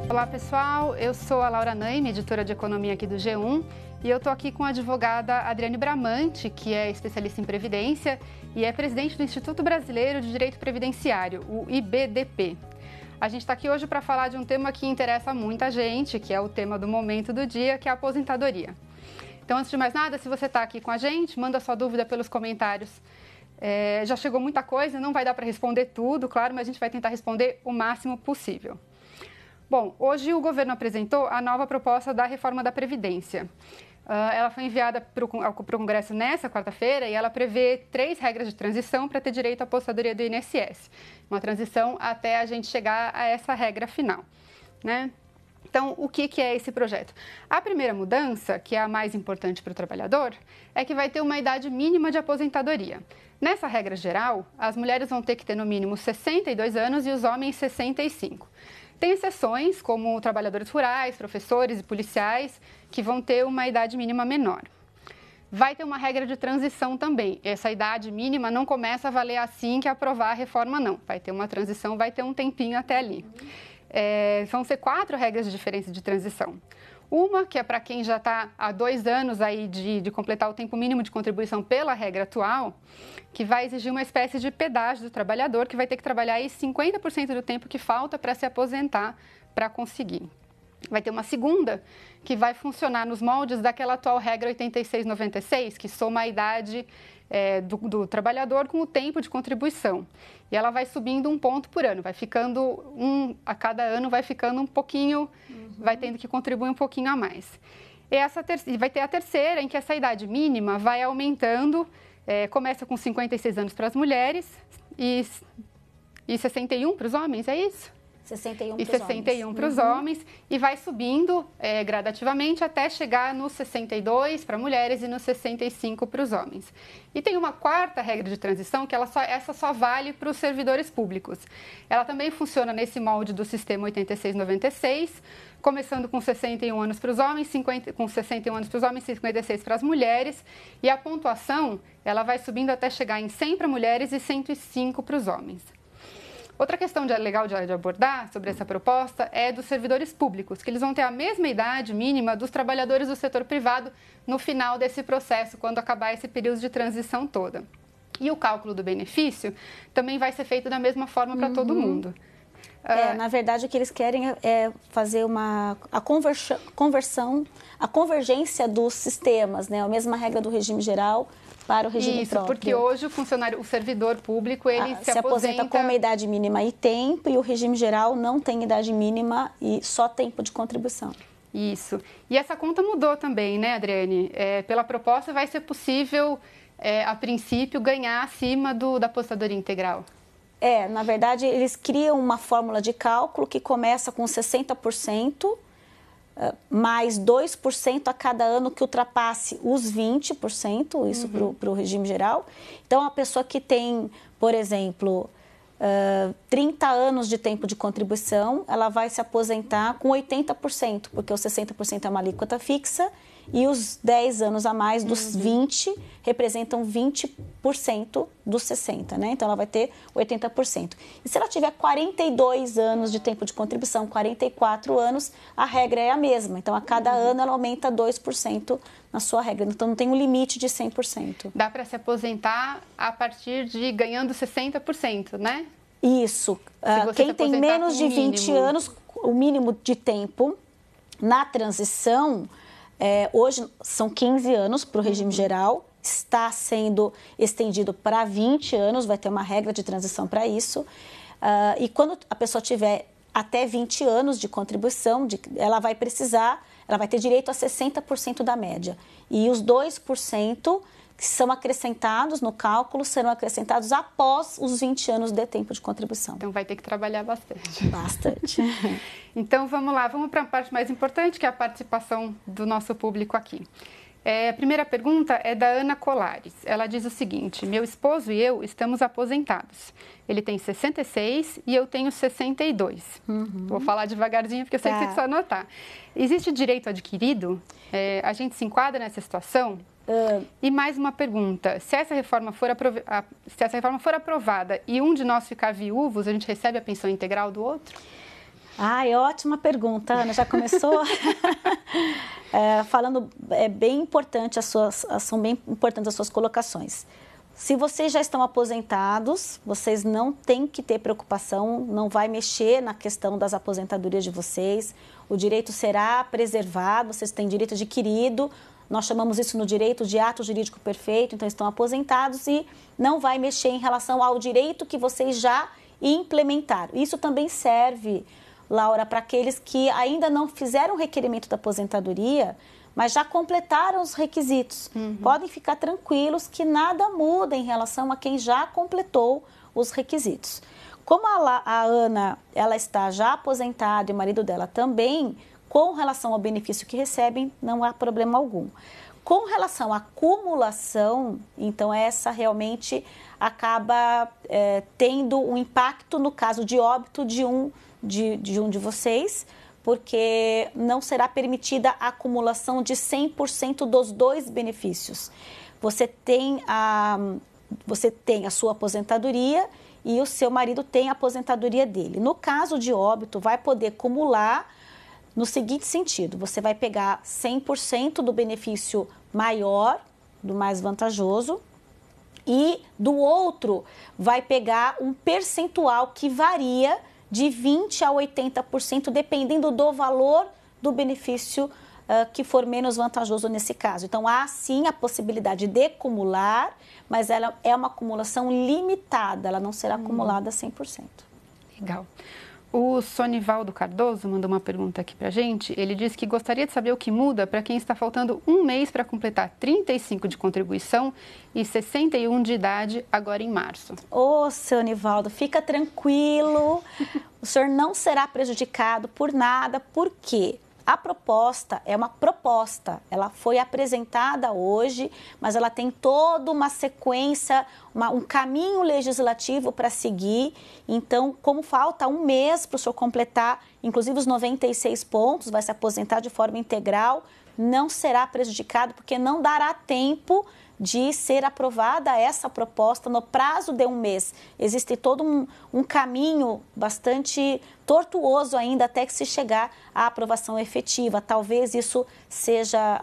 Olá pessoal, eu sou a Laura Naime, editora de economia aqui do G1, e eu estou aqui com a advogada Adriane Bramante, que é especialista em previdência e é presidente do Instituto Brasileiro de Direito Previdenciário, o IBDP. A gente está aqui hoje para falar de um tema que interessa muita gente, que é o tema do momento do dia, que é a aposentadoria. Então, antes de mais nada, se você está aqui com a gente, manda sua dúvida pelos comentários. Já chegou muita coisa, não vai dar para responder tudo, claro, mas a gente vai tentar responder o máximo possível. Bom, hoje o governo apresentou a nova proposta da reforma da Previdência. Ela foi enviada para o Congresso nessa quarta-feira e ela prevê 3 regras de transição para ter direito à aposentadoria do INSS. Uma transição até a gente chegar a essa regra final, né? Então, o que é esse projeto? A primeira mudança, que é a mais importante para o trabalhador, é que vai ter uma idade mínima de aposentadoria. Nessa regra geral, as mulheres vão ter que ter no mínimo 62 anos e os homens 65. Tem exceções, como trabalhadores rurais, professores e policiais, que vão ter uma idade mínima menor. Vai ter uma regra de transição também. Essa idade mínima não começa a valer assim que aprovar a reforma, não. Vai ter uma transição, vai ter um tempinho até ali. Vão ser 4 regras diferentes de transição. Uma, que é para quem já está há 2 anos aí de completar o tempo mínimo de contribuição pela regra atual, que vai exigir uma espécie de pedágio do trabalhador, que vai ter que trabalhar aí 50% do tempo que falta para se aposentar para conseguir. Vai ter uma segunda, que vai funcionar nos moldes daquela atual regra 8696, que soma a idade do trabalhador com o tempo de contribuição. E ela vai subindo 1 ponto por ano, vai ficando a cada ano vai ficando um pouquinho, vai tendo que contribuir um pouquinho a mais. E vai ter a terceira, em que essa idade mínima vai aumentando, começa com 56 anos para as mulheres e 61 para os homens, é isso? 61 e 61 para os homens e vai subindo gradativamente até chegar nos 62 para mulheres e nos 65 para os homens. E tem uma 4ª regra de transição que essa só vale para os servidores públicos. Ela também funciona nesse molde do sistema 8696, começando com 61 anos para os homens, com 61 anos para os homens, 56 para as mulheres, e a pontuação ela vai subindo até chegar em 100 para mulheres e 105 para os homens. Outra questão legal de abordar sobre essa proposta é dos servidores públicos, que eles vão ter a mesma idade mínima dos trabalhadores do setor privado no final desse processo, quando acabar esse período de transição toda. E o cálculo do benefício também vai ser feito da mesma forma para todo mundo. Na verdade, o que eles querem é fazer a convergência dos sistemas, né? A mesma regra do regime geral para o regime próprio. Isso, porque hoje o servidor público, ele se aposenta com uma idade mínima e tempo, e o regime geral não tem idade mínima e só tempo de contribuição. Isso. E essa conta mudou também, né, Adriane? Pela proposta, vai ser possível, a princípio, ganhar acima da aposentadoria integral. Na verdade, eles criam uma fórmula de cálculo que começa com 60%, mais 2% a cada ano que ultrapasse os 20%, isso para o regime geral. Então, a pessoa que tem, por exemplo, 30 anos de tempo de contribuição, ela vai se aposentar com 80%, porque os 60% é uma alíquota fixa e os 10 anos a mais dos 20 representam 20% dos 60, né? Então, ela vai ter 80%. E se ela tiver 42 anos de tempo de contribuição, 44 anos, a regra é a mesma. Então, a cada ano, ela aumenta 2% na sua regra. Então, não tem um limite de 100%. Dá para se aposentar a partir de ganhando 60%, né? Isso. Quem tem menos de 20 anos, o mínimo de tempo na transição... hoje são 15 anos para o regime geral, está sendo estendido para 20 anos, vai ter uma regra de transição para isso. E quando a pessoa tiver até 20 anos de contribuição, ela vai ter direito a 60% da média. E os 2% que são acrescentados no cálculo serão acrescentados após os 20 anos de tempo de contribuição. Então, vai ter que trabalhar bastante. Bastante. Então, vamos lá. Vamos para a parte mais importante, que é a participação do nosso público aqui. A primeira pergunta é da Ana Colares. Ela diz o seguinte: meu esposo e eu estamos aposentados. Ele tem 66 e eu tenho 62. Vou falar devagarzinho, porque eu sei que você precisa anotar. Existe direito adquirido? A gente se enquadra nessa situação? E mais uma pergunta: se essa reforma for aprovada e um de nós ficar viúvos, a gente recebe a pensão integral do outro? Ai, ótima pergunta, Ana. Já começou falando, bem importante são bem importantes as suas colocações. Se vocês já estão aposentados, vocês não têm que ter preocupação, não vai mexer na questão das aposentadorias de vocês. O direito será preservado, vocês têm direito adquirido. Nós chamamos isso no direito de ato jurídico perfeito, então estão aposentados e não vai mexer em relação ao direito que vocês já implementaram. Isso também serve, Laura, para aqueles que ainda não fizeram o requerimento da aposentadoria, mas já completaram os requisitos. Podem ficar tranquilos que nada muda em relação a quem já completou os requisitos. Como a Ana, ela está já aposentada e o marido dela também, com relação ao benefício que recebem, não há problema algum. Com relação à acumulação, então essa realmente acaba tendo um impacto no caso de óbito de um de vocês, porque não será permitida a acumulação de 100% dos dois benefícios. Você tem a sua aposentadoria e o seu marido tem a aposentadoria dele. No caso de óbito, vai poder acumular no seguinte sentido: você vai pegar 100% do benefício maior, do mais vantajoso, e do outro vai pegar um percentual que varia de 20% a 80%, dependendo do valor do benefício que for menos vantajoso nesse caso. Então, há sim a possibilidade de acumular, mas ela é uma acumulação limitada, ela não será acumulada 100%. Legal. O Sonivaldo Cardoso mandou uma pergunta aqui pra gente. Ele disse que gostaria de saber o que muda para quem está faltando um mês para completar 35 de contribuição e 61 de idade agora em março. Ô, Sonivaldo, fica tranquilo. O senhor não será prejudicado por nada. Por quê? A proposta é uma proposta, ela foi apresentada hoje, mas ela tem toda uma sequência, um caminho legislativo para seguir. Então, como falta um mês para o senhor completar, inclusive os 96 pontos, vai se aposentar de forma integral, não será prejudicado, porque não dará tempo de ser aprovada essa proposta no prazo de um mês. Existe todo um caminho bastante tortuoso ainda até que se chegar à aprovação efetiva. Talvez isso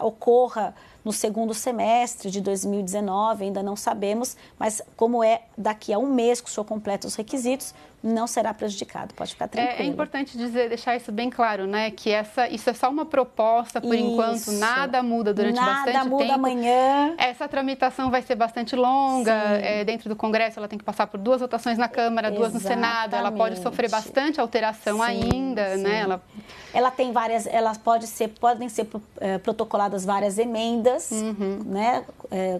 ocorra no segundo semestre de 2019, ainda não sabemos, mas como é daqui a um mês que o senhor completa os requisitos, não será prejudicado, pode ficar tranquilo. É importante deixar isso bem claro, né? Que isso é só uma proposta, por enquanto, nada muda durante bastante tempo. Nada muda amanhã. Essa tramitação vai ser bastante longa, dentro do Congresso ela tem que passar por 2 votações na Câmara, 2 no Senado, ela pode sofrer bastante alteração ainda, né? Ela tem várias, podem ser protocoladas várias emendas, né?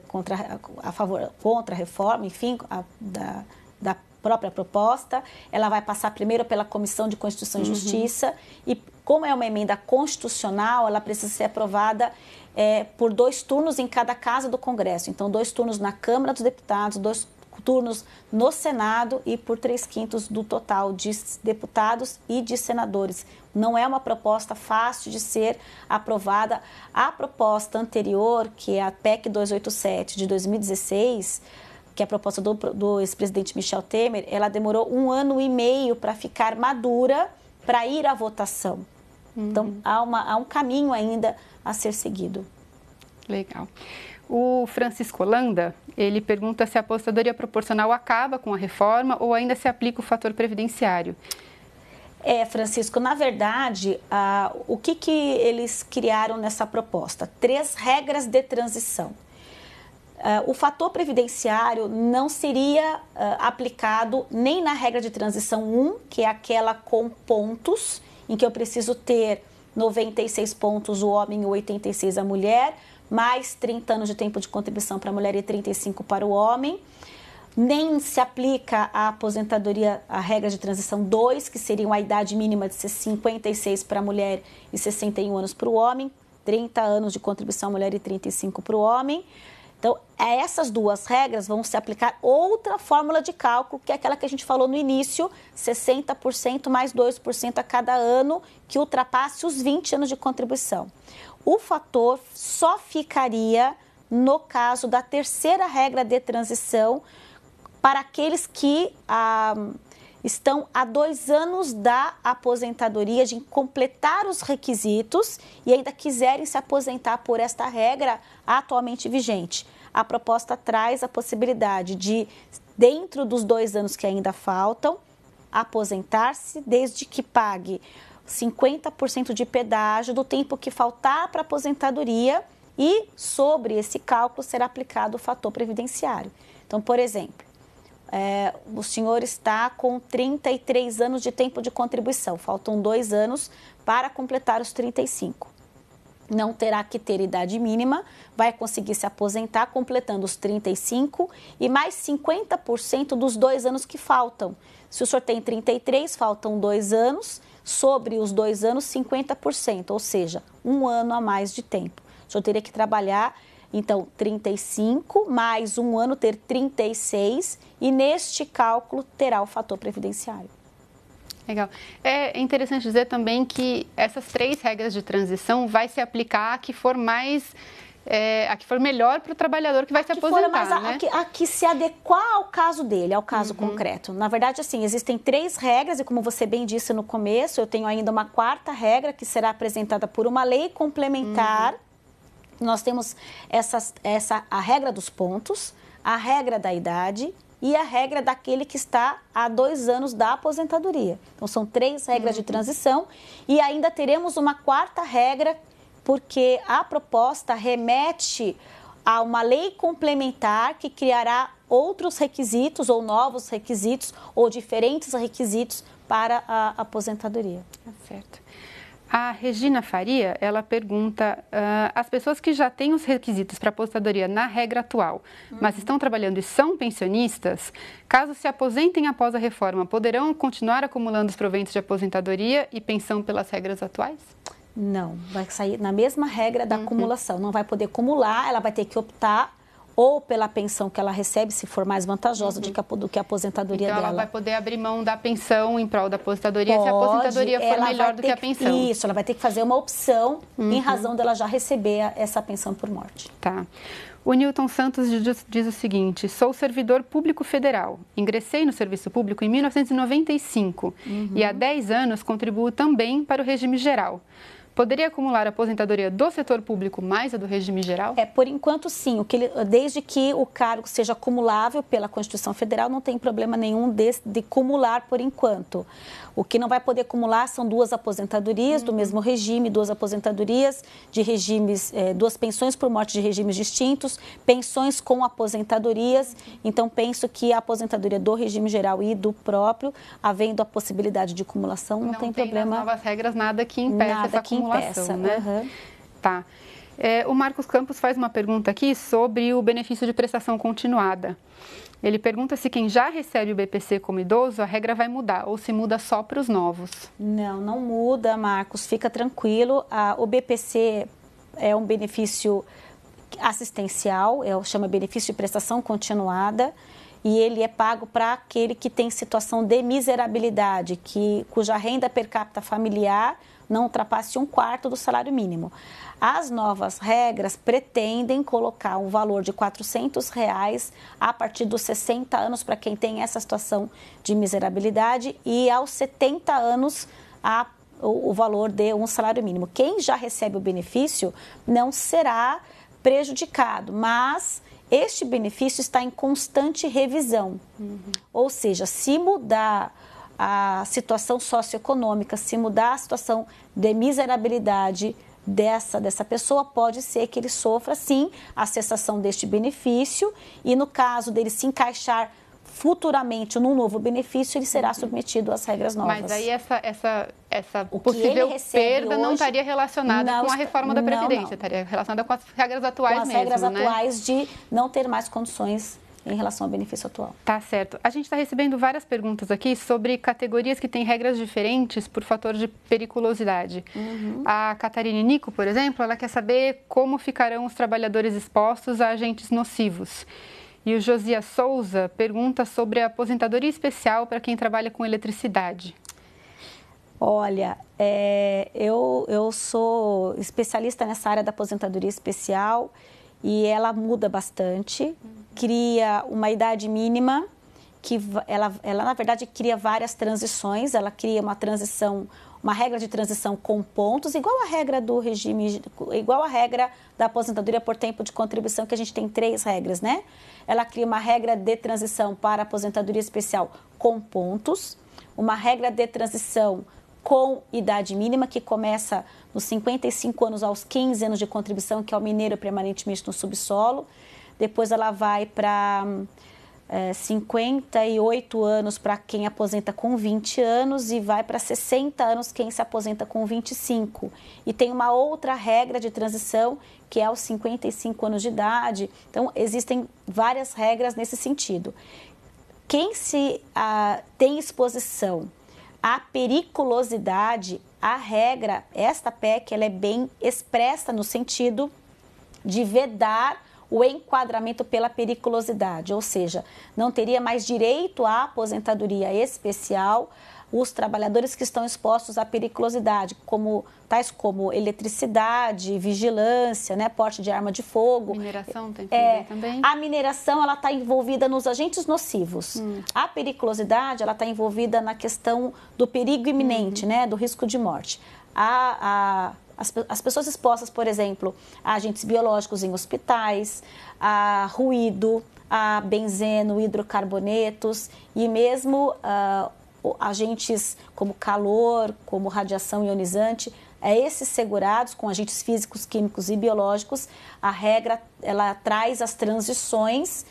Contra a reforma, enfim, da própria proposta. Ela vai passar primeiro pela Comissão de Constituição e Justiça e, como é uma emenda constitucional, ela precisa ser aprovada por 2 turnos em cada casa do Congresso. Então, 2 turnos na Câmara dos Deputados, 2 turnos no Senado e por 3/5 do total de deputados e de senadores. Não é uma proposta fácil de ser aprovada. A proposta anterior, que é a PEC 287 de 2016, que é a proposta do ex-presidente Michel Temer, ela demorou 1 ano e meio para ficar madura, para ir à votação. Então, há um caminho ainda a ser seguido. Legal. O Francisco Holanda, ele pergunta se a aposentadoria proporcional acaba com a reforma ou ainda se aplica o fator previdenciário. Francisco, na verdade, o que eles criaram nessa proposta? 3 regras de transição. O fator previdenciário não seria aplicado nem na regra de transição 1, que é aquela com pontos, em que eu preciso ter 96 pontos o homem e 86 a mulher, mais 30 anos de tempo de contribuição para a mulher e 35 para o homem. Nem se aplica a aposentadoria, a regra de transição 2, que seria a idade mínima de 56 para a mulher e 61 anos para o homem, 30 anos de contribuição à mulher e 35 para o homem. Então, essas 2 regras vão se aplicar outra fórmula de cálculo, que é aquela que a gente falou no início, 60% mais 2% a cada ano, que ultrapasse os 20 anos de contribuição. O fator só ficaria no caso da 3ª regra de transição para aqueles que estão a 2 anos da aposentadoria, de completar os requisitos e ainda quiserem se aposentar por esta regra atualmente vigente. A proposta traz a possibilidade de, dentro dos 2 anos que ainda faltam, aposentar-se desde que pague 50% de pedágio do tempo que faltar para a aposentadoria e sobre esse cálculo será aplicado o fator previdenciário. Então, por exemplo, o senhor está com 33 anos de tempo de contribuição, faltam 2 anos para completar os 35. Não terá que ter idade mínima, vai conseguir se aposentar completando os 35 e mais 50% dos 2 anos que faltam. Se o senhor tem 33, faltam 2 anos, sobre os 2 anos, 50%, ou seja, 1 ano a mais de tempo. O senhor teria que trabalhar, então, 35 mais 1 ano, ter 36, e neste cálculo terá o fator previdenciário. Legal. É interessante dizer também que essas 3 regras de transição vai se aplicar a que for mais... a que for melhor para o trabalhador que vai se aposentar, né? A que se adequar ao caso dele, ao caso concreto. Na verdade, assim, existem 3 regras e como você bem disse no começo, eu tenho ainda uma 4ª regra que será apresentada por uma lei complementar. Nós temos a regra dos pontos, a regra da idade e a regra daquele que está há 2 anos da aposentadoria. Então, são 3 regras de transição e ainda teremos uma 4ª regra, porque a proposta remete a uma lei complementar que criará outros requisitos ou novos requisitos ou diferentes requisitos para a aposentadoria. Tá certo. A Regina Faria, ela pergunta, as pessoas que já têm os requisitos para aposentadoria na regra atual, mas estão trabalhando e são pensionistas, caso se aposentem após a reforma, poderão continuar acumulando os proventos de aposentadoria e pensão pelas regras atuais? Não, vai sair na mesma regra da acumulação, não vai poder acumular, ela vai ter que optar ou pela pensão que ela recebe, se for mais vantajosa do que a aposentadoria dela. Então, ela vai poder abrir mão da pensão em prol da aposentadoria, se a aposentadoria for melhor do que a pensão. Isso, ela vai ter que fazer uma opção em razão dela já receber essa pensão por morte. Tá. O Newton Santos diz o seguinte: sou servidor público federal. Ingressei no serviço público em 1995 e há 10 anos contribuo também para o regime geral. Poderia acumular a aposentadoria do setor público mais a do regime geral? Por enquanto, sim. Desde que o cargo seja acumulável pela Constituição Federal, não tem problema nenhum de acumular por enquanto. O que não vai poder acumular são 2 aposentadorias do mesmo regime, 2 aposentadorias de regimes, 2 pensões por morte de regimes distintos, pensões com aposentadorias. Então, penso que a aposentadoria do regime geral e do próprio, havendo a possibilidade de acumulação, não tem problema. Nas novas regras, nada que impeça essa acumulação, né? Tá. O Marcos Campos faz uma pergunta aqui sobre o benefício de prestação continuada. Ele pergunta se quem já recebe o BPC como idoso, a regra vai mudar ou se muda só para os novos. Não, não muda, Marcos. Fica tranquilo. O BPC é um benefício assistencial, chama benefício de prestação continuada, e ele é pago para aquele que tem situação de miserabilidade, cuja renda per capita familiar não ultrapasse 1/4 do salário mínimo. As novas regras pretendem colocar um valor de R$ 400 a partir dos 60 anos para quem tem essa situação de miserabilidade e aos 70 anos o valor de um salário mínimo. Quem já recebe o benefício não será prejudicado, mas este benefício está em constante revisão. Ou seja, se mudar a situação socioeconômica, se mudar a situação de miserabilidade dessa pessoa, pode ser que ele sofra, sim, a cessação deste benefício e, no caso dele se encaixar futuramente num novo benefício, ele será submetido às regras novas. Mas aí essa possível perda hoje não estaria relacionada com a reforma da Previdência, estaria relacionada com as regras atuais mesmo, né? Com as regras atuais de não ter mais condições em relação ao benefício atual. Tá certo. A gente está recebendo várias perguntas aqui sobre categorias que têm regras diferentes por fator de periculosidade. A Catarina Nico, por exemplo, ela quer saber como ficarão os trabalhadores expostos a agentes nocivos. E o Josias Souza pergunta sobre a aposentadoria especial para quem trabalha com eletricidade. Olha, eu sou especialista nessa área da aposentadoria especial e ela muda bastante, cria uma idade mínima que ela, na verdade, cria várias transições. Ela cria uma regra de transição com pontos, igual a regra do regime, igual a regra da aposentadoria por tempo de contribuição, que a gente tem 3 regras, né? Ela cria uma regra de transição para a aposentadoria especial com pontos, uma regra de transição com idade mínima, que começa nos 55 anos aos 15 anos de contribuição, que é o mineiro permanentemente no subsolo. Depois ela vai para 58 anos para quem aposenta com 20 anos e vai para 60 anos quem se aposenta com 25. E tem uma outra regra de transição, que é aos 55 anos de idade. Então, existem várias regras nesse sentido. Quem tem exposição à periculosidade, a regra, esta PEC, ela é bem expressa no sentido de vedar o enquadramento pela periculosidade, ou seja, não teria mais direito à aposentadoria especial os trabalhadores que estão expostos à periculosidade, tais como eletricidade, vigilância, né, porte de arma de fogo. Mineração tem também? A mineração está envolvida nos agentes nocivos. A periculosidade está envolvida na questão do perigo iminente, né, do risco de morte. As pessoas expostas, por exemplo, a agentes biológicos em hospitais, a ruído, a benzeno, hidrocarbonetos e mesmo agentes como calor, como radiação ionizante, esses segurados com agentes físicos, químicos e biológicos, a regra ela traz as transições,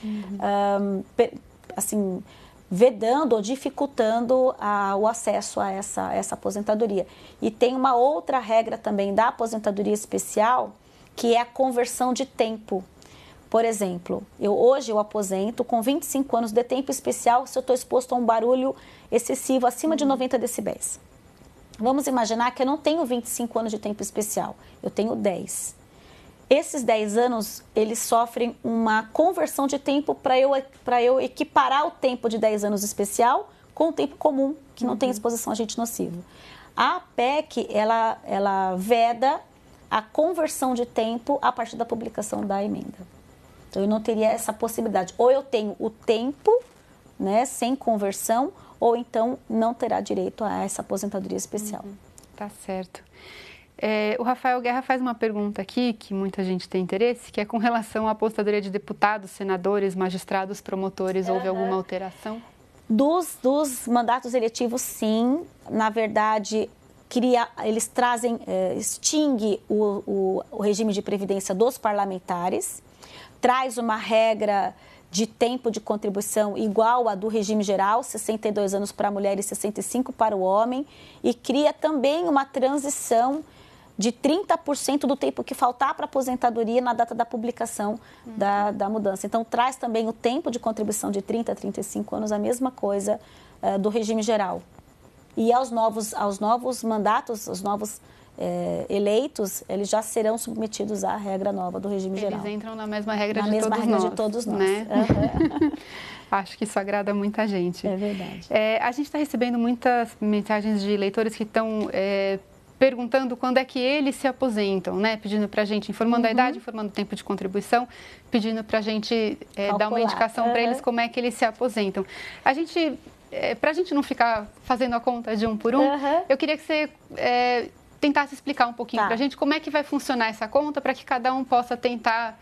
assim, vedando ou dificultando o acesso a essa aposentadoria. E tem uma outra regra também da aposentadoria especial, que é a conversão de tempo. Por exemplo, hoje eu aposento com 25 anos de tempo especial se eu estou exposto a um barulho excessivo acima de 90 decibéis. Vamos imaginar que eu não tenho 25 anos de tempo especial, eu tenho 10. Esses 10 anos, eles sofrem uma conversão de tempo para eu equiparar o tempo de 10 anos especial com o tempo comum, que não tem exposição a agente nocivo. A PEC, ela veda a conversão de tempo a partir da publicação da emenda. Então, eu não teria essa possibilidade. Ou eu tenho o tempo, né, sem conversão, ou então não terá direito a essa aposentadoria especial. Tá certo. O Rafael Guerra faz uma pergunta aqui, que muita gente tem interesse, que é com relação à aposentadoria de deputados, senadores, magistrados, promotores. Houve alguma alteração? Dos mandatos eletivos, sim. Na verdade, eles trazem, extingue o regime de previdência dos parlamentares, traz uma regra de tempo de contribuição igual à do regime geral, 62 anos para a mulher e 65 para o homem, e cria também uma transição de 30% do tempo que faltar para a aposentadoria na data da publicação da mudança. Então, traz também o tempo de contribuição de 30 a 35 anos, a mesma coisa do regime geral. E aos novos mandatos, os novos eleitos, eles já serão submetidos à regra nova do regime geral. Eles entram na mesma regra de todos nós. Né? Acho que isso agrada muita gente. É verdade. A gente está recebendo muitas mensagens de leitores que estão perguntando quando é que eles se aposentam, né? Pedindo para a gente, informando a idade, informando o tempo de contribuição, pedindo para a gente dar uma indicação para eles como é que eles se aposentam. Para a gente não ficar fazendo a conta de um por um, eu queria que você tentasse explicar um pouquinho para a gente como é que vai funcionar essa conta para que cada um possa tentar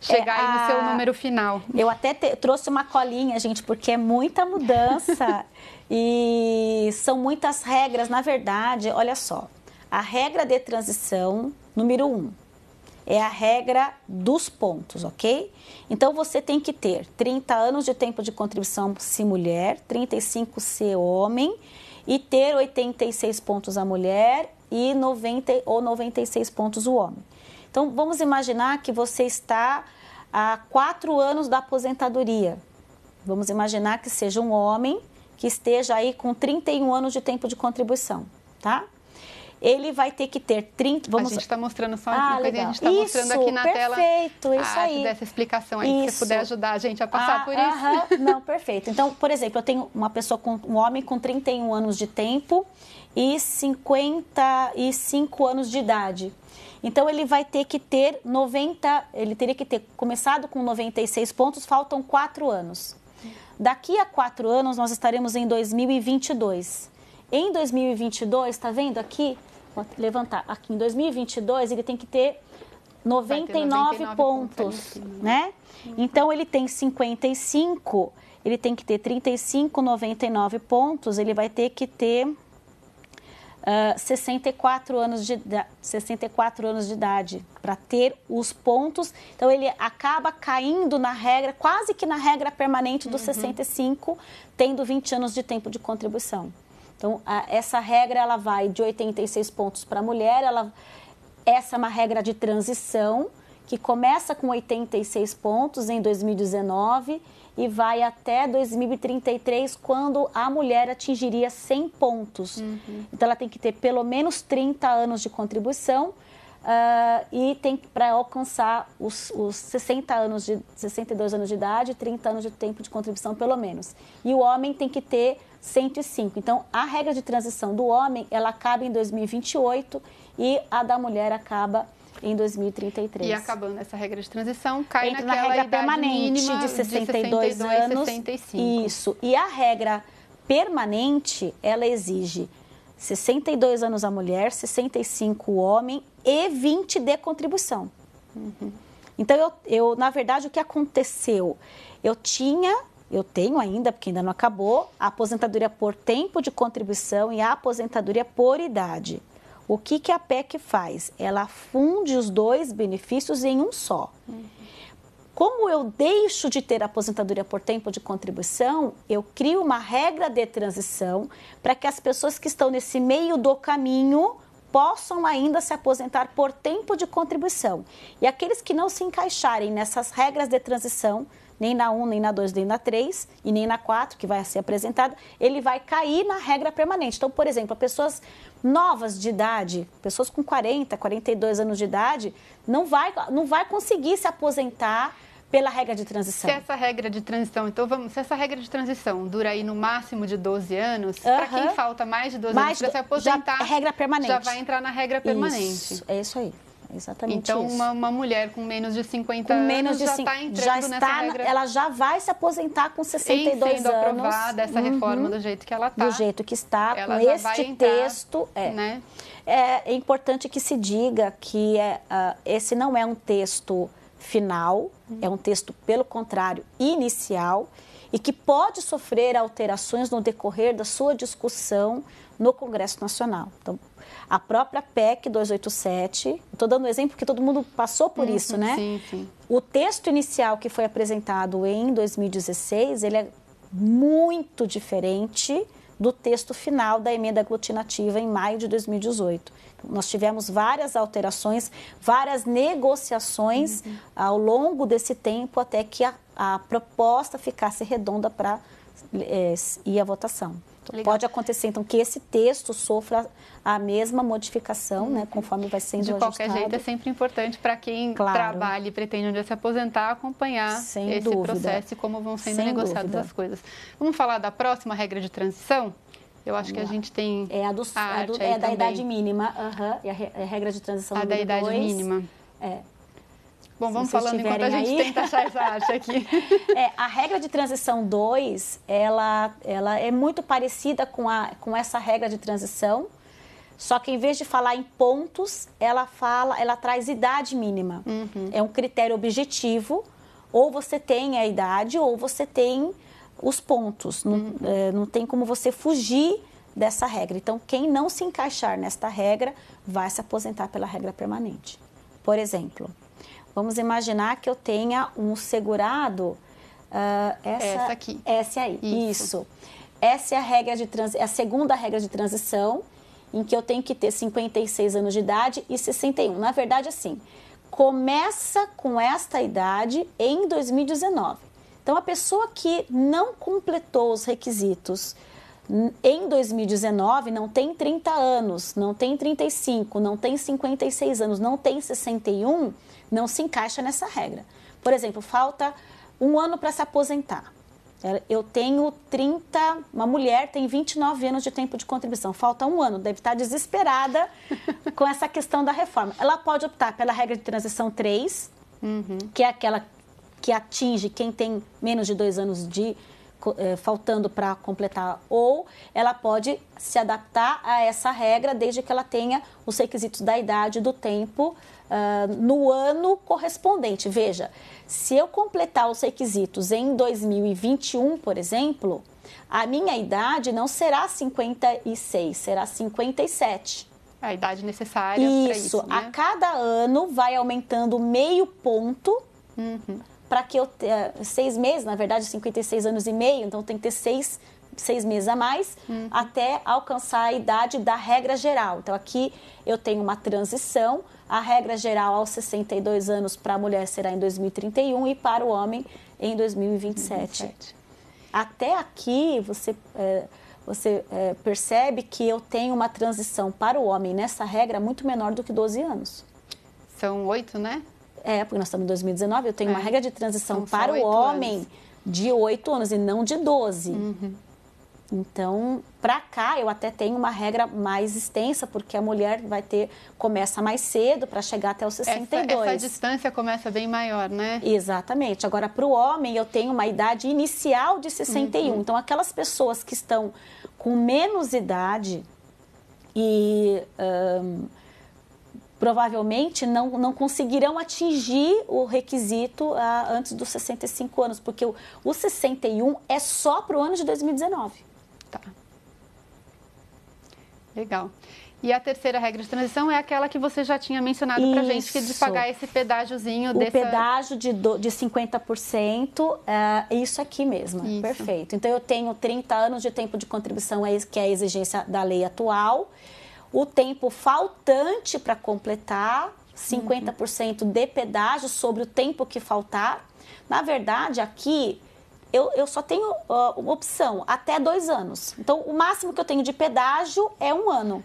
chegar aí no seu número final. Eu até trouxe uma colinha, gente, porque é muita mudança e são muitas regras. Na verdade, olha só, a regra de transição, número 1, é a regra dos pontos, ok? Então, você tem que ter 30 anos de tempo de contribuição se mulher, 35 se homem, e ter 86 pontos a mulher e 90 ou 96 pontos o homem. Então, vamos imaginar que você está há 4 anos da aposentadoria. Vamos imaginar que seja um homem que esteja aí com 31 anos de tempo de contribuição, tá? Ele vai ter que ter 30... A gente está mostrando só uma coisa, a gente está mostrando aqui na tela. Perfeito, isso aí. Dessa explicação aí, se você puder ajudar a gente a passar por isso. Não, perfeito. Então, por exemplo, eu tenho um homem com 31 anos de tempo e 55 anos de idade. Então, ele vai ter que ter ele teria que ter começado com 96 pontos, faltam 4 anos. Daqui a 4 anos, nós estaremos em 2022. Em 2022, está vendo aqui? Vou levantar. Aqui em 2022, ele tem que ter 99 pontos, né? Então, ele tem 55, ele tem que ter 35, 99 pontos, ele vai ter que ter 64 anos de idade para ter os pontos. Então, ele acaba caindo na regra, quase que na regra permanente dos 65, tendo 20 anos de tempo de contribuição. Então, essa regra ela vai de 86 pontos para a mulher, essa é uma regra de transição, que começa com 86 pontos em 2019 e vai até 2033, quando a mulher atingiria 100 pontos. Então, ela tem que ter pelo menos 30 anos de contribuição e tem para alcançar os 62 anos de idade, 30 anos de tempo de contribuição pelo menos. E o homem tem que ter 105. Então, a regra de transição do homem, ela acaba em 2028 e a da mulher acaba em 2033. E acabando essa regra de transição, cai entra naquela na regra idade permanente mínima de 62 anos. 65. Isso. E a regra permanente, ela exige 62 anos a mulher, 65 o homem e 20 de contribuição. Então, eu na verdade, o que aconteceu? Eu tenho ainda, porque ainda não acabou, a aposentadoria por tempo de contribuição e a aposentadoria por idade. O que a PEC faz? Ela funde os dois benefícios em um só. Como eu deixo de ter aposentadoria por tempo de contribuição, eu crio uma regra de transição para que as pessoas que estão nesse meio do caminho possam ainda se aposentar por tempo de contribuição. E aqueles que não se encaixarem nessas regras de transição, nem na 1, nem na 2, nem na 3 e nem na 4, que vai ser apresentado, ele vai cair na regra permanente. Então, por exemplo, pessoas novas de idade, pessoas com 40, 42 anos de idade, não vai conseguir se aposentar pela regra de transição. Se essa regra de transição, se essa regra de transição dura aí no máximo de 12 anos, para quem falta mais de 12 anos para se aposentar, já, regra permanente. Já vai entrar na regra permanente. Isso, é isso aí. Exatamente então, isso. Uma mulher com menos de 50 anos já está entrando nessa regra. Ela já vai se aposentar com 62 sendo anos. aprovada essa reforma do jeito que ela está. Do jeito que está, ela com este texto. Né? É importante que se diga que esse não é um texto final, é um texto, pelo contrário, inicial, e que pode sofrer alterações no decorrer da sua discussão no Congresso Nacional. Então, a própria PEC 287, estou dando um exemplo porque todo mundo passou por isso, né? Sim, sim. O texto inicial que foi apresentado em 2016, ele é muito diferente do texto final da emenda aglutinativa em maio de 2018. Então, nós tivemos várias alterações, várias negociações ao longo desse tempo até que a proposta ficasse redonda para ir à votação. Então, pode acontecer, então, que esse texto sofra a mesma modificação, né, conforme vai sendo ajustado. De qualquer jeito, é sempre importante para quem trabalha e pretende um dia se aposentar, acompanhar esse processo e como vão sendo negociadas as coisas. Vamos falar da próxima regra de transição? Eu acho que a gente tem da idade mínima, é a regra de transição número 2. A da idade mínima. Bom, vamos falando enquanto a gente tenta achar essa arte aqui. A regra de transição 2, ela é muito parecida com essa regra de transição, só que em vez de falar em pontos, ela traz idade mínima. É um critério objetivo, ou você tem a idade ou você tem os pontos. Não tem como você fugir dessa regra. Então, quem não se encaixar nesta regra vai se aposentar pela regra permanente. Por exemplo, vamos imaginar que eu tenha um segurado, essa aqui. Essa aí, isso. Essa é a segunda regra de transição, em que eu tenho que ter 56 anos de idade e 61. Na verdade, assim, começa com esta idade em 2019. Então, a pessoa que não completou os requisitos em 2019 não tem 30 anos, não tem 35, não tem 56 anos, não tem 61, não se encaixa nessa regra. Por exemplo, falta um ano para se aposentar. Eu tenho 30, uma mulher tem 29 anos de tempo de contribuição, falta um ano, deve estar desesperada com essa questão da reforma. Ela pode optar pela regra de transição 3, que é aquela que atinge quem tem menos de 2 anos de faltando para completar, ou ela pode se adaptar a essa regra desde que ela tenha os requisitos da idade e do tempo no ano correspondente. Veja, se eu completar os requisitos em 2021, por exemplo, a minha idade não será 56, será 57. A idade necessária para isso, né? A cada ano vai aumentando meio ponto para que eu tenha 6 meses, na verdade 56 anos e meio, então tem que ter 6 meses a mais até alcançar a idade da regra geral. Então aqui eu tenho uma transição, a regra geral aos 62 anos para a mulher será em 2031 e para o homem em 2027. Até aqui você percebe que eu tenho uma transição para o homem nessa regra muito menor do que 12 anos. São 8, né? Porque nós estamos em 2019, eu tenho uma regra de transição para o homem de 8 anos e não de 12. Então, para cá, eu até tenho uma regra mais extensa, porque a mulher começa mais cedo para chegar até os 62. Essa distância começa bem maior, né? Exatamente. Agora, para o homem, eu tenho uma idade inicial de 61. Então, aquelas pessoas que estão com menos idade e provavelmente não conseguirão atingir o requisito antes dos 65 anos, porque o 61 é só para o ano de 2019. Tá. Legal. E a terceira regra de transição é aquela que você já tinha mencionado para a gente, que é de pagar esse pedágiozinho. O pedágio de 50%, isso aqui mesmo, isso. Perfeito. Então, eu tenho 30 anos de tempo de contribuição, que é a exigência da lei atual. O tempo faltante para completar, 50% de pedágio sobre o tempo que faltar. Na verdade, aqui, eu só tenho uma opção, até 2 anos. Então, o máximo que eu tenho de pedágio é 1 ano.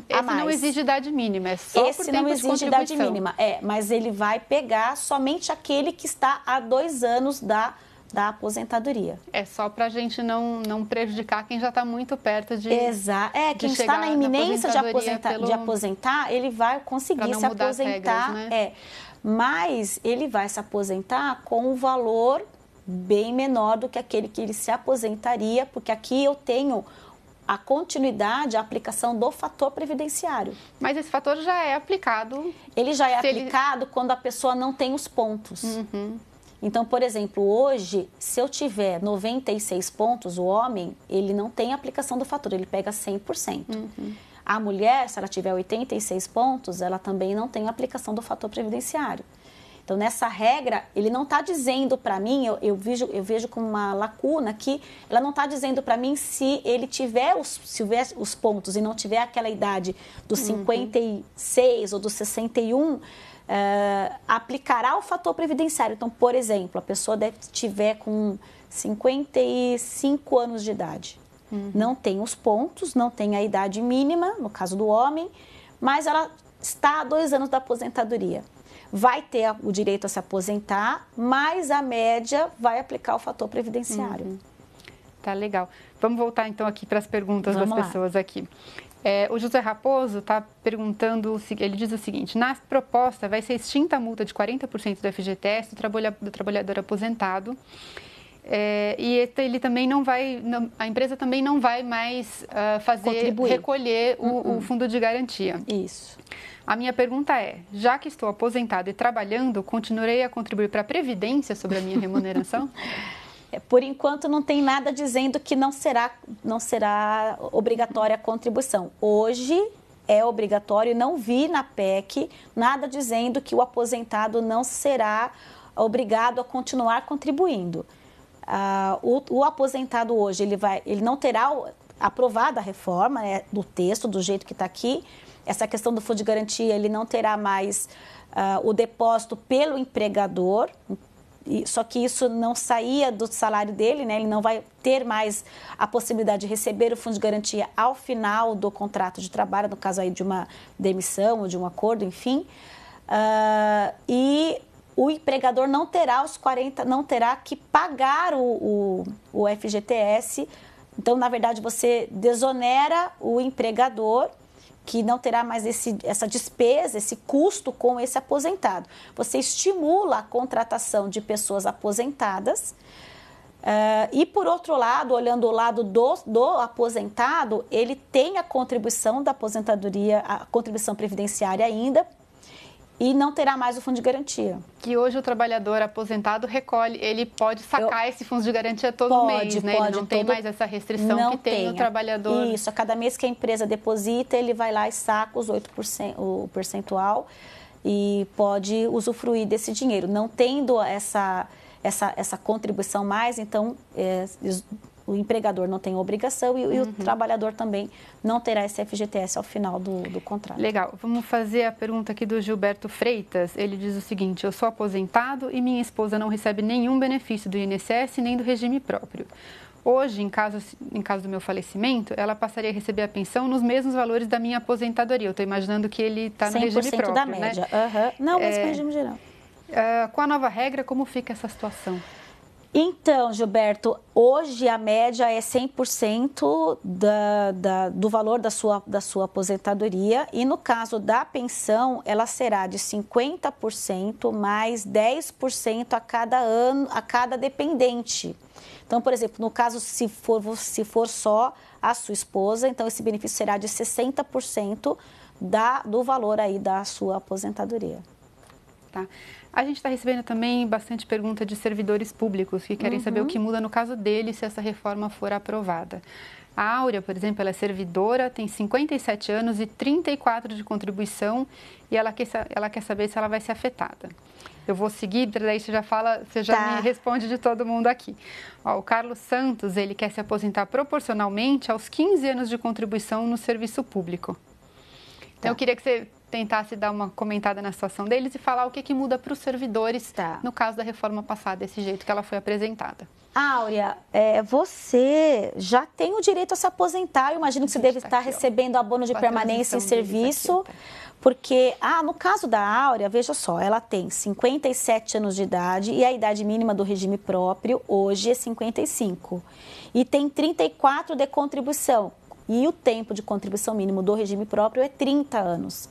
Esse não exige idade mínima, é só por tempo de contribuição. Esse não exige idade mínima, mas ele vai pegar somente aquele que está há 2 anos da aposentadoria. É só para a gente não prejudicar quem já está muito perto de quem está na iminência de aposentar, ele vai conseguir se aposentar. Regras, né? Mas ele vai se aposentar com um valor bem menor do que aquele que ele se aposentaria, porque aqui eu tenho a continuidade, a aplicação do fator previdenciário. Mas esse fator já é aplicado? Ele já é aplicado quando a pessoa não tem os pontos. Então, por exemplo, hoje, se eu tiver 96 pontos, o homem, ele não tem aplicação do fator, ele pega 100%. A mulher, se ela tiver 86 pontos, ela também não tem aplicação do fator previdenciário. Então, nessa regra, ele não está dizendo para mim, eu vejo como uma lacuna que ela não está dizendo para mim se ele tiver os pontos e não tiver aquela idade dos 56 ou dos 61, aplicará o fator previdenciário. Então, por exemplo, a pessoa tiver com 55 anos de idade, não tem os pontos, não tem a idade mínima, no caso do homem, mas ela está há 2 anos da aposentadoria. Vai ter o direito a se aposentar, mas a média vai aplicar o fator previdenciário. Tá legal. Vamos voltar então aqui para as perguntas das pessoas aqui. O José Raposo está perguntando, ele diz o seguinte: na proposta vai ser extinta a multa de 40% do FGTS do trabalhador aposentado. E ele também não vai, a empresa também não vai mais recolher o fundo de garantia. Isso. A minha pergunta é, já que estou aposentado e trabalhando, continuarei a contribuir para a Previdência sobre a minha remuneração? Por enquanto, não tem nada dizendo que não será obrigatória a contribuição. Hoje é obrigatório, não vi na PEC nada dizendo que o aposentado não será obrigado a continuar contribuindo. O aposentado hoje, ele não terá aprovada a reforma do texto, do jeito que está aqui. Essa questão do fundo de garantia, ele não terá mais o depósito pelo empregador, só que isso não saía do salário dele, né? Ele não vai ter mais a possibilidade de receber o fundo de garantia ao final do contrato de trabalho, no caso aí de uma demissão ou de um acordo, enfim. E o empregador não terá que pagar o FGTS. Então, na verdade, você desonera o empregador, que não terá mais essa despesa, esse custo com esse aposentado. Você estimula a contratação de pessoas aposentadas E, por outro lado, olhando o lado do aposentado, ele tem a contribuição da aposentadoria, a contribuição previdenciária ainda, e não terá mais o fundo de garantia. Que hoje o trabalhador aposentado recolhe, ele pode sacar esse fundo de garantia todo mês, né? Ele não tem mais essa restrição que tem o trabalhador. Isso, a cada mês que a empresa deposita, ele vai lá e saca os 8%, o percentual, e pode usufruir desse dinheiro. Não tendo essa contribuição mais, então o empregador não tem obrigação e o trabalhador também não terá esse FGTS ao final do contrato. Legal. Vamos fazer a pergunta aqui do Gilberto Freitas. Ele diz o seguinte: eu sou aposentado e minha esposa não recebe nenhum benefício do INSS nem do regime próprio. Hoje, em caso do meu falecimento, ela passaria a receber a pensão nos mesmos valores da minha aposentadoria. Eu estou imaginando que ele está no regime próprio, da média. Né? Não, mas no regime geral. Com a nova regra, como fica essa situação? Então, Gilberto, hoje a média é 100% do valor da sua aposentadoria, e no caso da pensão, ela será de 50% mais 10% a cada ano, a cada dependente. Então, por exemplo, no caso, se for só a sua esposa, então esse benefício será de 60% do valor aí da sua aposentadoria. Tá. A gente está recebendo também bastante pergunta de servidores públicos que querem saber o que muda no caso deles se essa reforma for aprovada. A Áurea, por exemplo, ela é servidora, tem 57 anos e 34 de contribuição, e ela quer saber se ela vai ser afetada. Eu vou seguir, daí você já me responde de todo mundo aqui. Ó, o Carlos Santos, ele quer se aposentar proporcionalmente aos 15 anos de contribuição no serviço público. Então, eu queria que você tentasse dar uma comentada na situação deles e falar o que muda para os servidores no caso da reforma passada, desse jeito que ela foi apresentada. Áurea, você já tem o direito a se aposentar. Eu imagino que você deve estar recebendo abono de permanência em serviço. Porque, no caso da Áurea, veja só, ela tem 57 anos de idade e a idade mínima do regime próprio hoje é 55. E tem 34 de contribuição. E o tempo de contribuição mínimo do regime próprio é 30 anos.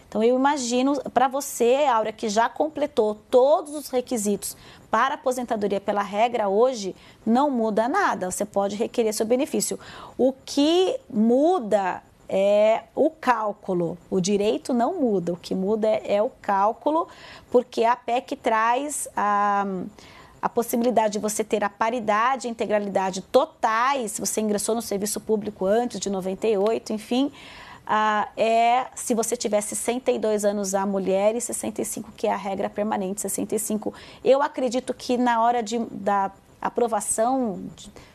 Então, eu imagino, para você, Áurea, que já completou todos os requisitos para aposentadoria pela regra hoje, não muda nada. Você pode requerer seu benefício. O que muda é o cálculo. O direito não muda. O que muda é o cálculo, porque a PEC traz a possibilidade de você ter a paridade e integralidade totais, se você ingressou no serviço público antes de 98, enfim, se você tiver 62 anos a mulher e 65, que é a regra permanente, 65. Eu acredito que na hora da aprovação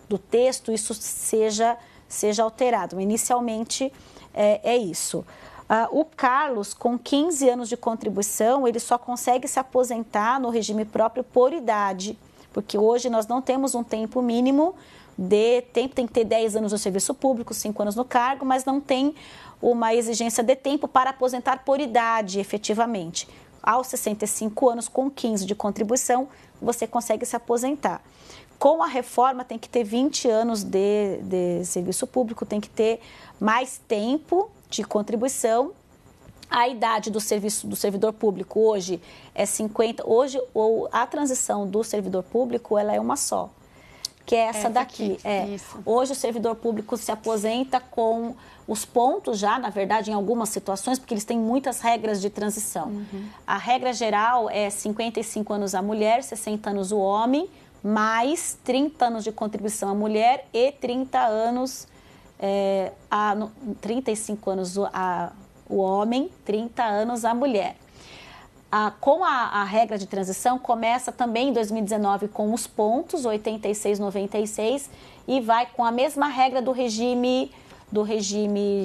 do texto isso seja alterado. Inicialmente é isso. O Carlos, com 15 anos de contribuição, ele só consegue se aposentar no regime próprio por idade, porque hoje nós não temos um tempo mínimo de tempo, tem que ter 10 anos no serviço público, 5 anos no cargo, mas não tem uma exigência de tempo para aposentar por idade, efetivamente. Aos 65 anos, com 15 de contribuição, você consegue se aposentar. Com a reforma, tem que ter 20 anos de serviço público, tem que ter mais tempo de contribuição. A idade do servidor público hoje é 50. Hoje, a transição do servidor público, ela é uma só, que é essa daqui. Hoje, o servidor público se aposenta com os pontos já, na verdade, em algumas situações, porque eles têm muitas regras de transição. A regra geral é 55 anos a mulher, 60 anos o homem, mais 30 anos de contribuição a mulher e 30 anos, 35 anos o homem, 30 anos a mulher. Com a regra de transição, começa também em 2019 com os pontos, 86, 96, e vai com a mesma regra do regime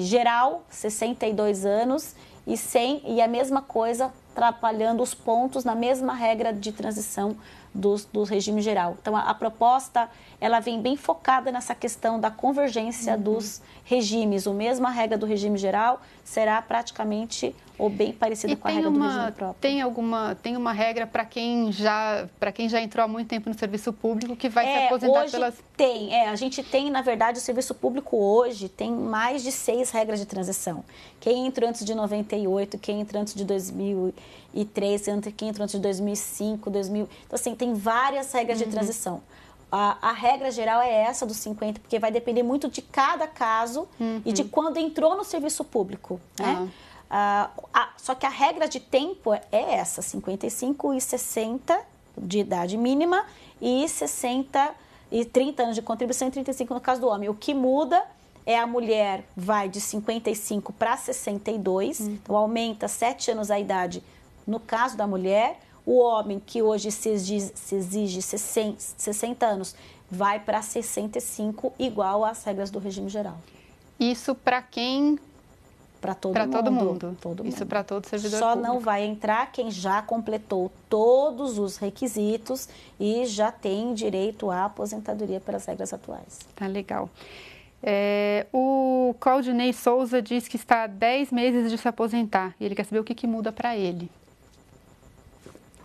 geral, 62 anos, e a mesma coisa, trabalhando os pontos na mesma regra de transição do regime geral. Então, a proposta, ela vem bem focada nessa questão da convergência dos regimes. A mesma regra do regime geral será praticamente ou bem parecida com a regra do regime próprio. Tem uma regra para quem já entrou há muito tempo no serviço público que vai se aposentar pelas... A gente tem, na verdade, o serviço público hoje tem mais de 6 regras de transição. Quem entrou antes de 98, quem entrou antes de 2003, quem entrou antes de 2005, 2000... Então, assim, tem várias regras de transição. a regra geral é essa dos 50, porque vai depender muito de cada caso e de quando entrou no serviço público, né? Só que a regra de tempo é essa, 55 e 60 de idade mínima e 60 e 30 anos de contribuição e 35 no caso do homem. O que muda é a mulher vai de 55 para 62, então aumenta 7 anos a idade no caso da mulher. O homem, que hoje se exige 60 anos, vai para 65, igual às regras do regime geral. Isso para quem? Para todo mundo. Isso para todo servidor Só público. não vai entrar quem já completou todos os requisitos e já tem direito à aposentadoria pelas regras atuais. Tá legal. O Claudinei Souza diz que está há 10 meses de se aposentar e ele quer saber o que muda para ele.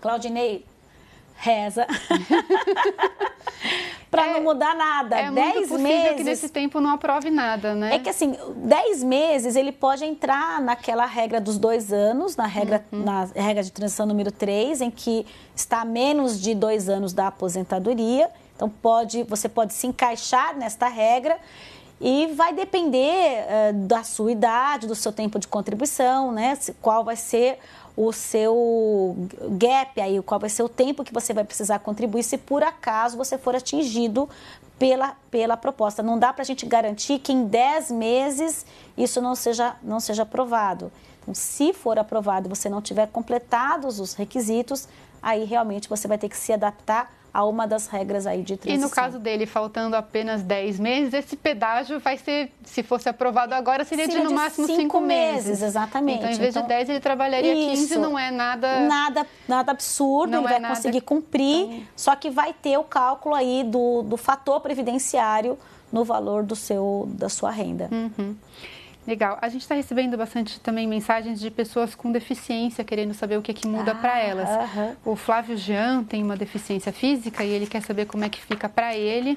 Claudinei, reza. Para não mudar nada. É muito possível que nesse tempo não aprove nada, né? É que assim, 10 meses ele pode entrar naquela regra dos 2 anos, na regra de transição número 3, em que está a menos de 2 anos da aposentadoria. Então você pode se encaixar nesta regra e vai depender da sua idade, do seu tempo de contribuição, né? Qual vai ser o seu gap aí, qual vai ser o tempo que você vai precisar contribuir se por acaso você for atingido pela proposta. Não dá para a gente garantir que em 10 meses isso não seja aprovado. Então, se for aprovado e você não tiver completados os requisitos, aí realmente você vai ter que se adaptar a uma das regras aí de transição. E no caso dele, faltando apenas 10 meses, esse pedágio vai ser, se fosse aprovado agora, seria de no máximo 5 meses. Exatamente. Então, em vez de 10, ele trabalharia 15, não é nada... Nada absurdo, ele vai conseguir cumprir, só que vai ter o cálculo aí do fator previdenciário no valor da sua renda. Legal. A gente está recebendo bastante também mensagens de pessoas com deficiência querendo saber o que muda para elas. O Flávio Jean tem uma deficiência física e ele quer saber como é que fica para ele.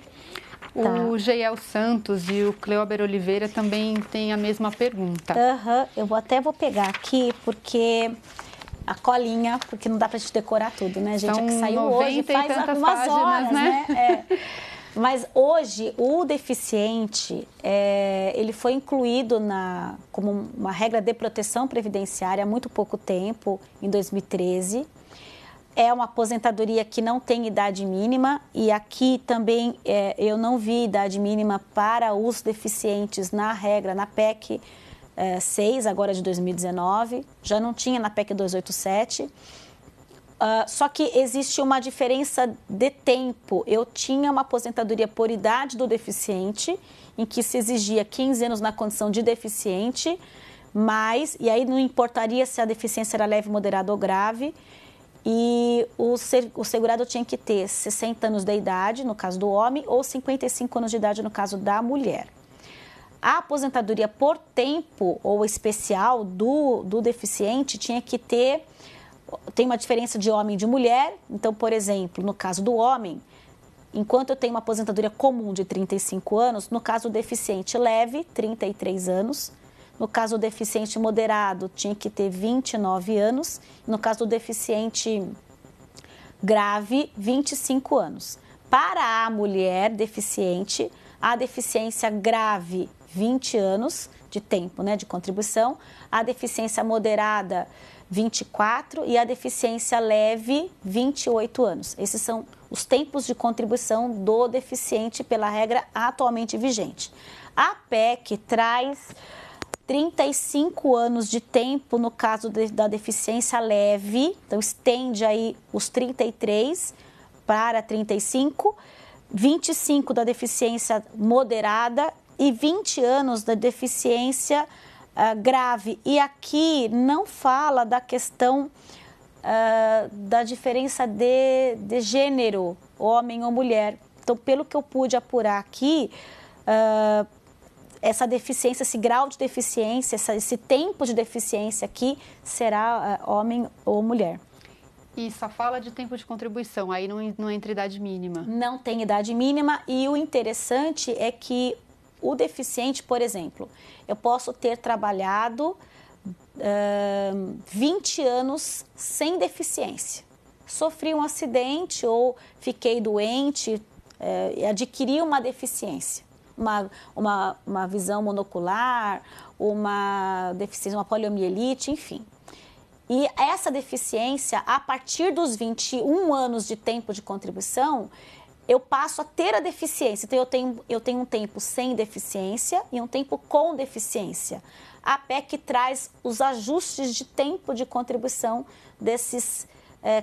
O Geiel Santos e o Cleober Oliveira também têm a mesma pergunta. Eu vou pegar aqui porque a colinha, porque não dá para a gente decorar tudo, né, gente? São é que saiu hoje, faz algumas páginas, horas, né? Mas hoje, o deficiente, ele foi incluído como uma regra de proteção previdenciária há muito pouco tempo, em 2013. É uma aposentadoria que não tem idade mínima e aqui também eu não vi idade mínima para os deficientes na regra, na PEC 6, agora de 2019. Já não tinha na PEC 287. Só que existe uma diferença de tempo. Eu tinha uma aposentadoria por idade do deficiente, em que se exigia 15 anos na condição de deficiente, e aí não importaria se a deficiência era leve, moderada ou grave, e o segurado tinha que ter 60 anos de idade, no caso do homem, ou 55 anos de idade, no caso da mulher. A aposentadoria por tempo ou especial do deficiente tinha que ter... Tem uma diferença de homem e de mulher. Então, por exemplo, no caso do homem, enquanto eu tenho uma aposentadoria comum de 35 anos, no caso do deficiente leve, 33 anos. No caso do deficiente moderado, tinha que ter 29 anos. No caso do deficiente grave, 25 anos. Para a mulher deficiente, a deficiência grave, 20 anos de tempo, né, de contribuição. A deficiência moderada, 24 e a deficiência leve, 28 anos. Esses são os tempos de contribuição do deficiente pela regra atualmente vigente. A PEC traz 35 anos de tempo no caso da deficiência leve, então estende aí os 33 para 35, 25 da deficiência moderada e 20 anos da deficiência grave. E aqui não fala da questão da diferença de gênero, homem ou mulher. Então, pelo que eu pude apurar aqui, essa deficiência, esse grau de deficiência, esse tempo de deficiência aqui será homem ou mulher. E só fala de tempo de contribuição, aí não entra idade mínima. Não tem idade mínima e o interessante é que o deficiente, por exemplo, eu posso ter trabalhado 20 anos sem deficiência. Sofri um acidente ou fiquei doente, adquirir uma deficiência, uma visão monocular, uma deficiência, uma poliomielite, enfim. E essa deficiência, a partir dos 21 anos de tempo de contribuição, eu passo a ter a deficiência. Então, eu tenho um tempo sem deficiência e um tempo com deficiência. A PEC traz os ajustes de tempo de contribuição desses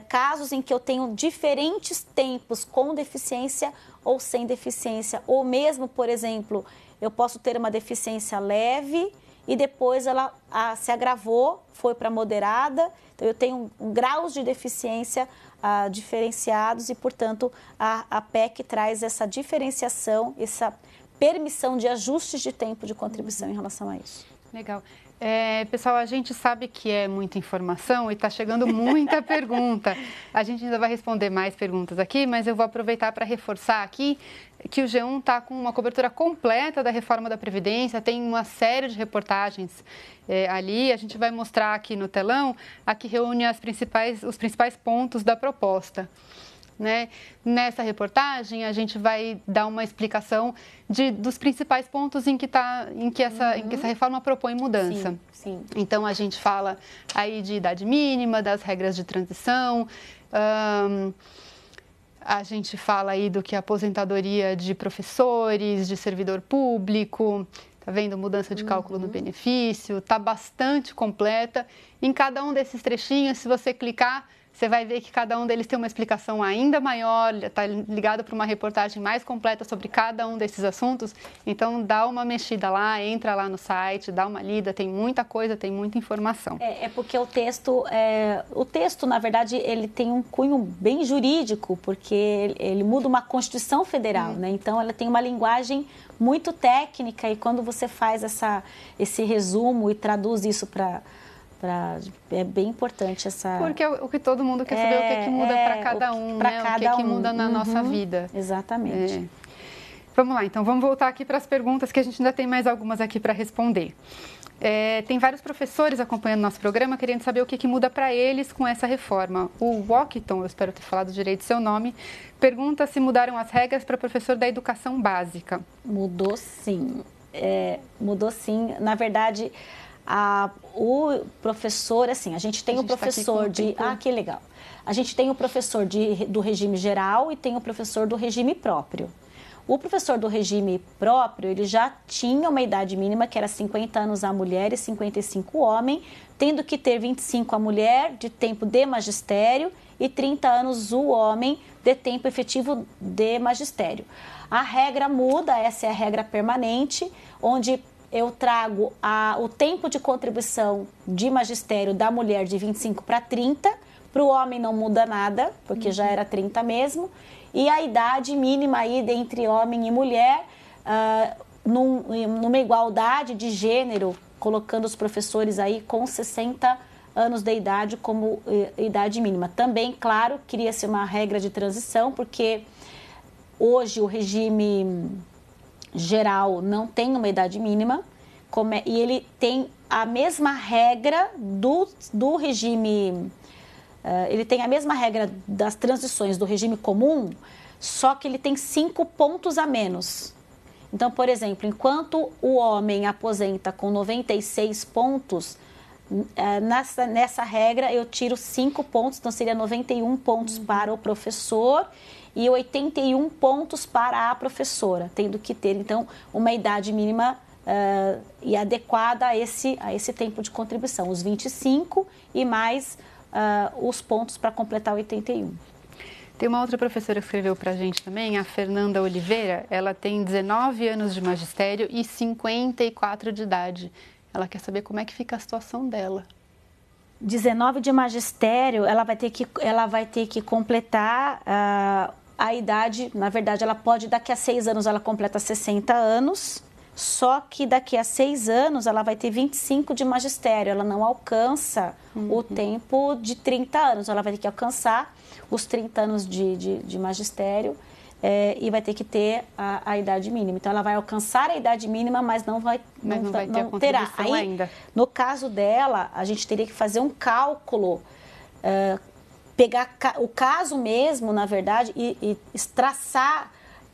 casos em que eu tenho diferentes tempos com deficiência ou sem deficiência. Ou mesmo, por exemplo, eu posso ter uma deficiência leve e depois ela se agravou, foi para moderada. Então, eu tenho graus de deficiência diferenciados e, portanto, a PEC traz essa diferenciação, essa permissão de ajustes de tempo de contribuição em relação a isso. Legal. Pessoal, a gente sabe que é muita informação e está chegando muita pergunta. A gente ainda vai responder mais perguntas aqui, mas eu vou aproveitar para reforçar aqui que o G1 está com uma cobertura completa da reforma da Previdência, tem uma série de reportagens ali. A gente vai mostrar aqui no telão, aqui reúne os principais pontos da proposta. Né? Nessa reportagem, a gente vai dar uma explicação dos principais pontos em que essa reforma propõe mudança. Sim. Então, a gente fala aí de idade mínima, das regras de transição, a gente fala aí do que é aposentadoria de professores, de servidor público, tá vendo? Mudança de cálculo no benefício, tá bastante completa. Em cada um desses trechinhos, se você clicar, você vai ver que cada um deles tem uma explicação ainda maior, está ligado para uma reportagem mais completa sobre cada um desses assuntos. Então, dá uma mexida lá, entra lá no site, dá uma lida, tem muita coisa, tem muita informação. Porque o texto, na verdade, ele tem um cunho bem jurídico, porque ele muda uma Constituição Federal, né? Então, ela tem uma linguagem muito técnica e quando você faz esse resumo e traduz isso é bem importante essa... Porque o que todo mundo quer saber é o que muda para cada um, né? O que muda na nossa vida. Exatamente. Vamos lá, então, vamos voltar aqui para as perguntas, que a gente ainda tem mais algumas aqui para responder. Tem vários professores acompanhando nosso programa, querendo saber o que muda para eles com essa reforma. O Washington, eu espero ter falado direito seu nome, pergunta se mudaram as regras para professor da educação básica. Mudou sim. Mudou sim. Na verdade... o professor, assim, a gente tem o professor de... que legal. A gente tem o professor do regime geral e tem o professor do regime próprio. O professor do regime próprio, ele já tinha uma idade mínima, que era 50 anos a mulher e 55 o homem, tendo que ter 25 a mulher de tempo de magistério e 30 anos o homem de tempo efetivo de magistério. A regra muda, essa é a regra permanente, onde... eu trago o tempo de contribuição de magistério da mulher de 25 para 30, para o homem não muda nada, porque já era 30 mesmo, e a idade mínima aí entre homem e mulher, numa igualdade de gênero, colocando os professores aí com 60 anos de idade como idade mínima. Também, claro, queria ser uma regra de transição, porque hoje o regime... geral não tem uma idade mínima e ele tem a mesma regra do regime, ele tem a mesma regra das transições do regime comum, só que ele tem 5 pontos a menos. Então, por exemplo, enquanto o homem aposenta com 96 pontos, nessa regra eu tiro 5 pontos, então seria 91 pontos para o professor e 81 pontos para a professora, tendo que ter, então, uma idade mínima e adequada a esse tempo de contribuição, os 25 e mais os pontos para completar 81. Tem uma outra professora que escreveu para a gente também, a Fernanda Oliveira, ela tem 19 anos de magistério e 54 de idade. Ela quer saber como é que fica a situação dela. 19 de magistério, ela vai ter que completar a idade, na verdade, ela pode, daqui a 6 anos, ela completa 60 anos, só que daqui a 6 anos ela vai ter 25 de magistério, ela não alcança o tempo de 30 anos, ela vai ter que alcançar os 30 anos de magistério e vai ter que ter a idade mínima. Então, ela vai alcançar a idade mínima, mas não terá. Aí, ainda. No caso dela, a gente teria que fazer um cálculo, pegar o caso mesmo, na verdade, e traçar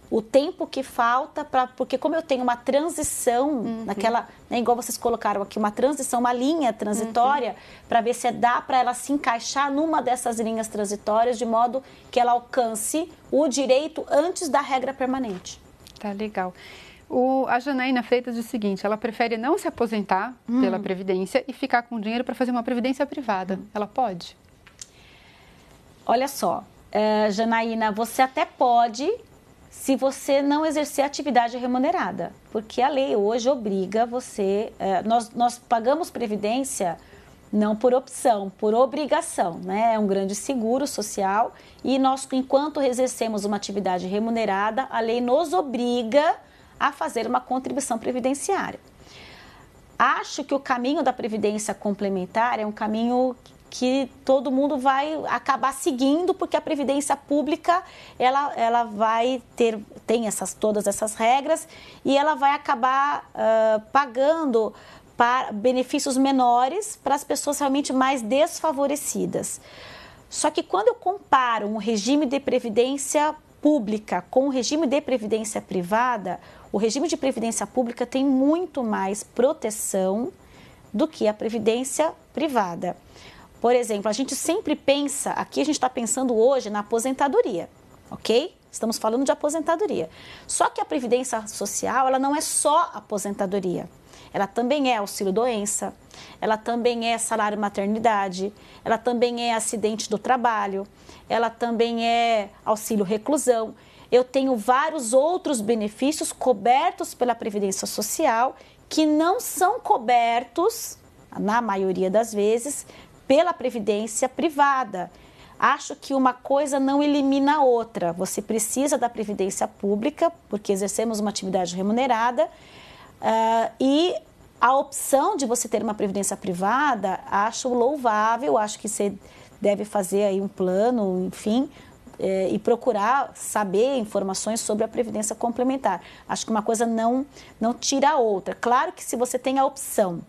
o tempo que falta para... Porque como eu tenho uma transição naquela... Né, igual vocês colocaram aqui, uma transição, uma linha transitória, para ver se dá para ela se encaixar numa dessas linhas transitórias, de modo que ela alcance o direito antes da regra permanente. Tá, legal. A Janaína Freitas diz o seguinte, ela prefere não se aposentar pela Previdência e ficar com dinheiro para fazer uma Previdência privada. Ela pode? Olha só, Janaína, você até pode... se você não exercer atividade remunerada, porque a lei hoje obriga você... Nós pagamos previdência não por opção, por obrigação, né? É um grande seguro social e nós, enquanto exercemos uma atividade remunerada, a lei nos obriga a fazer uma contribuição previdenciária. Acho que o caminho da previdência complementar é um caminho que todo mundo vai acabar seguindo, porque a Previdência Pública, ela vai tem todas essas regras e ela vai acabar pagando para benefícios menores para as pessoas realmente mais desfavorecidas. Só que quando eu comparo um regime de previdência pública com o regime de previdência privada, o regime de previdência pública tem muito mais proteção do que a previdência privada. Por exemplo, a gente sempre pensa, aqui a gente está pensando hoje na aposentadoria, ok? Estamos falando de aposentadoria. Só que a Previdência Social, ela não é só aposentadoria. Ela também é auxílio-doença, ela também é salário-maternidade, ela também é acidente do trabalho, ela também é auxílio-reclusão. Eu tenho vários outros benefícios cobertos pela Previdência Social que não são cobertos, na maioria das vezes, pela previdência privada. Acho que uma coisa não elimina a outra. Você precisa da previdência pública, porque exercemos uma atividade remunerada, e a opção de você ter uma previdência privada, acho louvável, acho que você deve fazer aí um plano, enfim, e procurar saber informações sobre a previdência complementar. Acho que uma coisa não tira a outra. Claro que se você tem a opção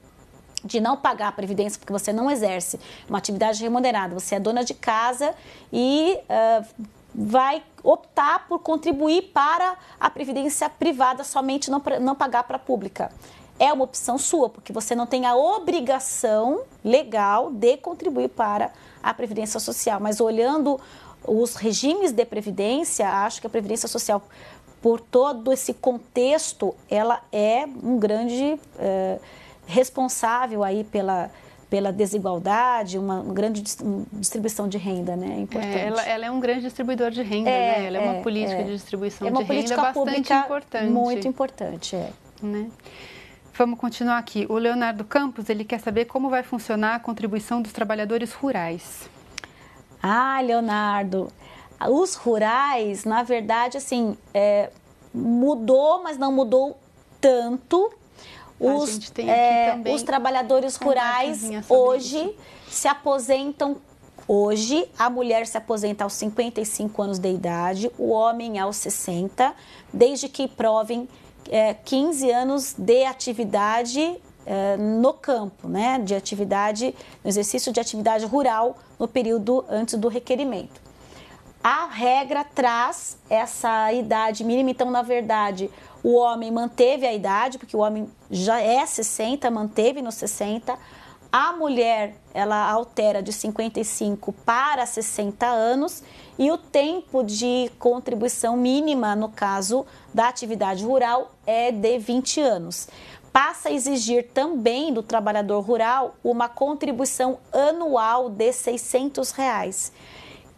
de não pagar a previdência porque você não exerce uma atividade remunerada, você é dona de casa e vai optar por contribuir para a previdência privada, somente não pagar para a pública. É uma opção sua, porque você não tem a obrigação legal de contribuir para a previdência social. Mas olhando os regimes de previdência, acho que a previdência social, por todo esse contexto, ela é um grande... responsável aí pela desigualdade, uma grande distribuição de renda, né? É importante. Ela é um grande distribuidor de renda, né? Ela é uma política de distribuição de renda bastante importante. Muito importante, né? Vamos continuar aqui. O Leonardo Campos, ele quer saber como vai funcionar a contribuição dos trabalhadores rurais. Leonardo, os rurais, na verdade, assim, mudou, mas não mudou tanto. Os trabalhadores rurais hoje se aposentam. Hoje, a mulher se aposenta aos 55 anos de idade, o homem aos 60, desde que provem 15 anos de atividade no campo, né? No exercício de atividade rural no período antes do requerimento. A regra traz essa idade mínima, então, na verdade, o homem manteve a idade, porque o homem já é 60, manteve nos 60. A mulher, ela altera de 55 para 60 anos e o tempo de contribuição mínima, no caso da atividade rural, é de 20 anos. Passa a exigir também do trabalhador rural uma contribuição anual de R$ 600.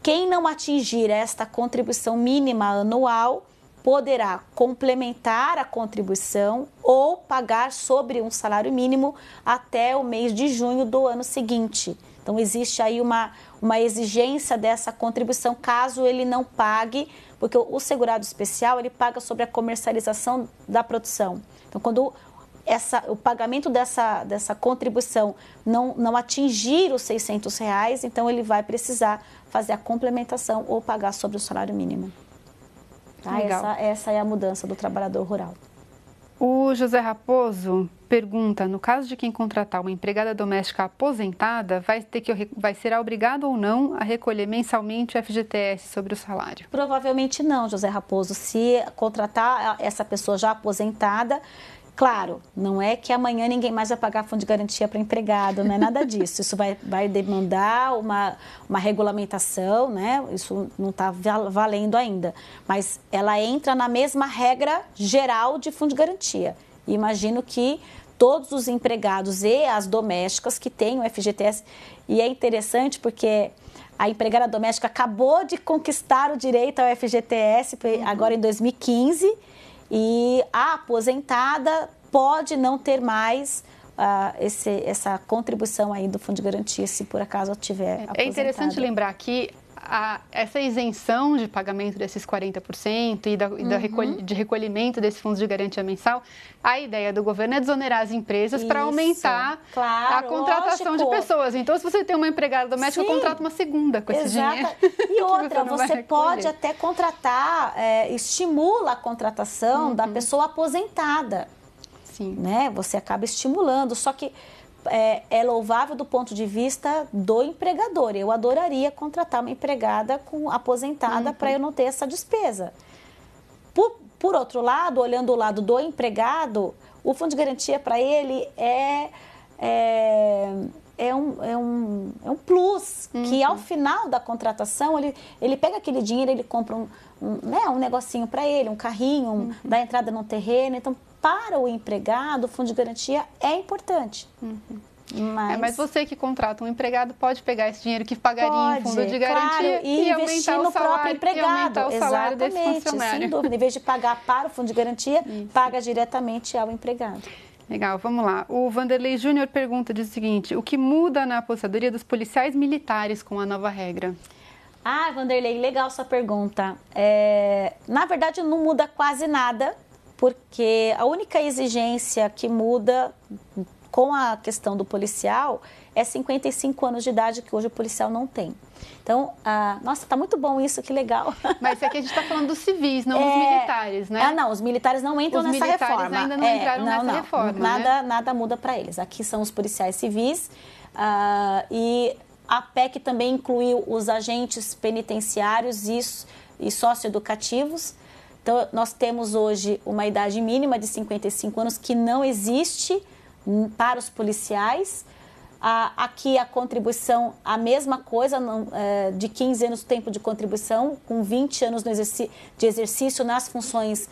Quem não atingir esta contribuição mínima anual poderá complementar a contribuição ou pagar sobre um salário mínimo até o mês de junho do ano seguinte. Então, existe aí uma exigência dessa contribuição caso ele não pague, porque o segurado especial ele paga sobre a comercialização da produção. Então, quando o pagamento dessa contribuição não atingir os R$ 600, então ele vai precisar fazer a complementação ou pagar sobre o salário mínimo. Tá? Essa é a mudança do trabalhador rural. O José Raposo pergunta, no caso de quem contratar uma empregada doméstica aposentada, vai ser obrigado ou não a recolher mensalmente o FGTS sobre o salário? Provavelmente não, José Raposo. Se contratar essa pessoa já aposentada, claro, não é que amanhã ninguém mais vai pagar fundo de garantia para empregado, não é nada disso. Isso vai demandar uma regulamentação, né? Isso não está valendo ainda. Mas ela entra na mesma regra geral de fundo de garantia. E imagino que todos os empregados e as domésticas que têm o FGTS, e é interessante porque a empregada doméstica acabou de conquistar o direito ao FGTS agora em 2015, e a aposentada pode não ter mais essa contribuição aí do fundo de garantia, se por acaso tiver aposentada. É interessante lembrar que essa isenção de pagamento desses 40% e de recolhimento desse fundo de garantia mensal, a ideia do governo é desonerar as empresas para aumentar a contratação de pessoas. Então, se você tem uma empregada doméstica, contrata uma segunda com esse dinheiro. E outra, você pode até contratar, estimula a contratação da pessoa aposentada. Sim. Né? Você acaba estimulando, só que é louvável do ponto de vista do empregador. Eu adoraria contratar uma empregada aposentada para eu não ter essa despesa. Por outro lado, olhando o lado do empregado, o fundo de garantia para ele é um plus, que ao final da contratação, ele pega aquele dinheiro, ele compra um negocinho para ele, um carrinho, dá entrada num terreno. Então, para o empregado, o fundo de garantia é importante. Mas você que contrata um empregado pode pegar esse dinheiro que pagaria em fundo de garantia, claro, e investir no próprio empregado. E aumentar o salário desse funcionário. Sem dúvida. Em vez de pagar para o fundo de garantia, paga diretamente ao empregado. Legal, vamos lá. O Vanderlei Júnior diz o seguinte: o que muda na aposentadoria dos policiais militares com a nova regra? Vanderlei, legal sua pergunta. Na verdade, não muda quase nada, porque a única exigência que muda com a questão do policial é 55 anos de idade, que hoje o policial não tem. Então, nossa, tá muito bom isso, que legal. Mas aqui a gente está falando dos civis, não dos militares, né? Não, os militares não entram nessa reforma. Os militares ainda não entraram nessa reforma, Nada muda para eles. Aqui são os policiais civis e a PEC também incluiu os agentes penitenciários e socioeducativos. Então, nós temos hoje uma idade mínima de 55 anos que não existe para os policiais. Aqui a contribuição, a mesma coisa, de 15 anos tempo de contribuição, com 20 anos de exercício nas funções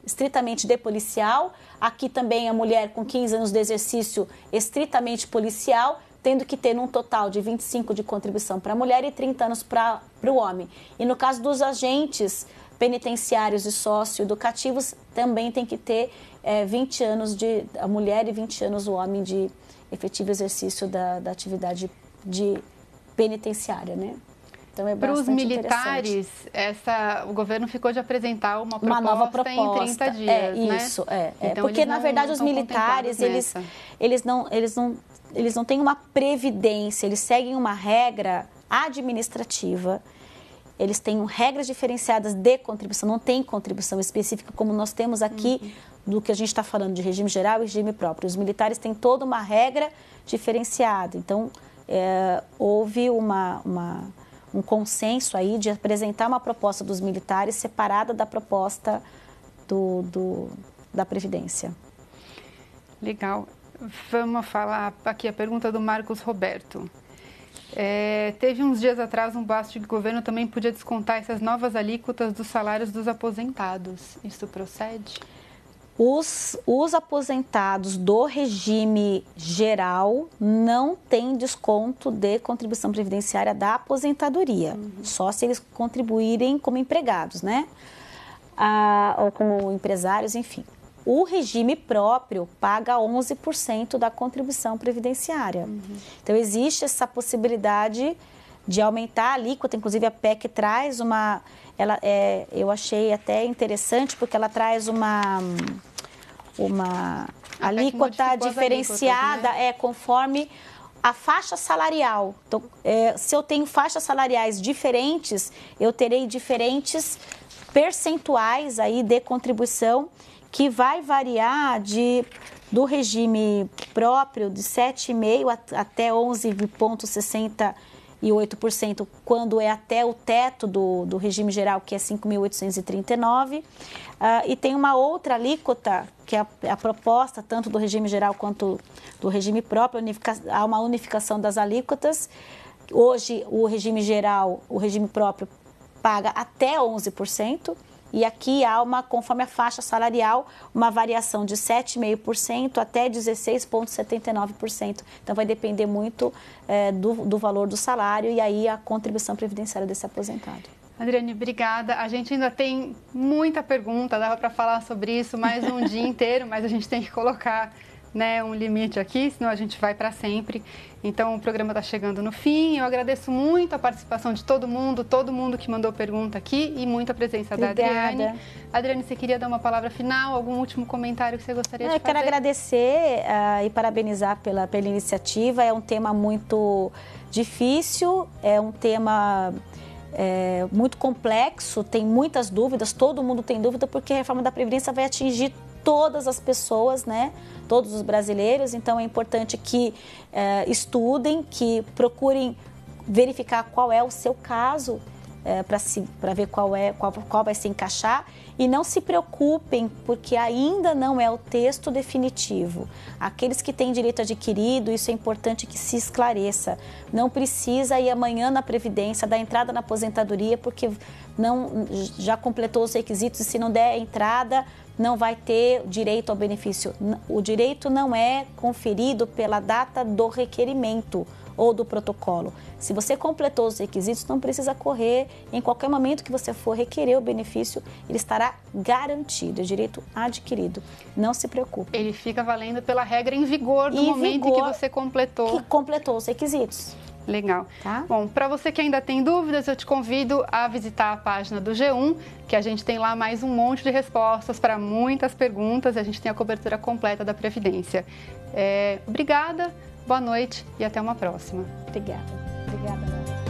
estritamente de policial. Aqui também a mulher com 15 anos de exercício estritamente policial, tendo que ter um total de 25 de contribuição para a mulher e 30 anos para o homem. E no caso dos agentes penitenciários e socioeducativos, também tem que ter 20 anos a mulher e 20 anos o homem de efetivo exercício da atividade penitenciária, né? Então é bastante interessante. Para os militares, o governo ficou de apresentar uma nova proposta em 30 dias, Isso, né? Então, porque na verdade os militares, eles não têm uma previdência, eles seguem uma regra administrativa. Eles têm regras diferenciadas de contribuição, não tem contribuição específica como nós temos aqui do que a gente está falando de regime geral e regime próprio. Os militares têm toda uma regra diferenciada. Então, houve um consenso aí de apresentar uma proposta dos militares separada da proposta da Previdência. Legal. Vamos falar aqui a pergunta do Marcos Roberto. Teve uns dias atrás um boato de que o governo também podia descontar essas novas alíquotas dos salários dos aposentados. Isso procede? Os aposentados do regime geral não têm desconto de contribuição previdenciária da aposentadoria, só se eles contribuírem como empregados, né? Ou como empresários, enfim. O regime próprio paga 11% da contribuição previdenciária. Então, existe essa possibilidade de aumentar a alíquota. Inclusive, a PEC traz eu achei até interessante, porque ela traz uma alíquota diferenciada, né? Conforme a faixa salarial. Então, se eu tenho faixas salariais diferentes, eu terei diferentes percentuais aí de contribuição que vai variar do regime próprio de 7,5% até 11,68%, quando é até o teto do regime geral, que é 5.839. E tem uma outra alíquota, que é a proposta tanto do regime geral quanto do regime próprio, há uma unificação das alíquotas. Hoje, o regime geral, o regime próprio, paga até 11%. E aqui há conforme a faixa salarial, uma variação de 7,5% até 16,79%. Então, vai depender muito do valor do salário e aí a contribuição previdenciária desse aposentado. Adriane, obrigada. A gente ainda tem muita pergunta, dava para falar sobre isso mais um dia inteiro, mas a gente tem que colocar, né, um limite aqui, senão a gente vai para sempre. Então, o programa está chegando no fim. Eu agradeço muito a participação de todo mundo que mandou pergunta aqui e muito a presença da Adriane. Adriane, você queria dar uma palavra final, algum último comentário que você gostaria de fazer? Eu quero agradecer e parabenizar pela iniciativa. É um tema muito difícil, é um tema muito complexo, tem muitas dúvidas, todo mundo tem dúvida, porque a reforma da Previdência vai atingir todas as pessoas, né? Todos os brasileiros. Então, é importante que estudem, que procurem verificar qual é o seu caso, para ver qual vai se encaixar. E não se preocupem, porque ainda não é o texto definitivo. Aqueles que têm direito adquirido, isso é importante que se esclareça. Não precisa ir amanhã na Previdência, dar entrada na aposentadoria, porque já completou os requisitos e se não der entrada, não vai ter direito ao benefício. O direito não é conferido pela data do requerimento ou do protocolo. Se você completou os requisitos, não precisa correr. Em qualquer momento que você for requerer o benefício, ele estará garantido, é direito adquirido. Não se preocupe. Ele fica valendo pela regra em vigor do momento em que você completou os requisitos. Legal. Tá? Bom, para você que ainda tem dúvidas, eu te convido a visitar a página do G1, que a gente tem lá mais um monte de respostas para muitas perguntas. A gente tem a cobertura completa da Previdência. Obrigada, boa noite e até uma próxima. Obrigada, Ana.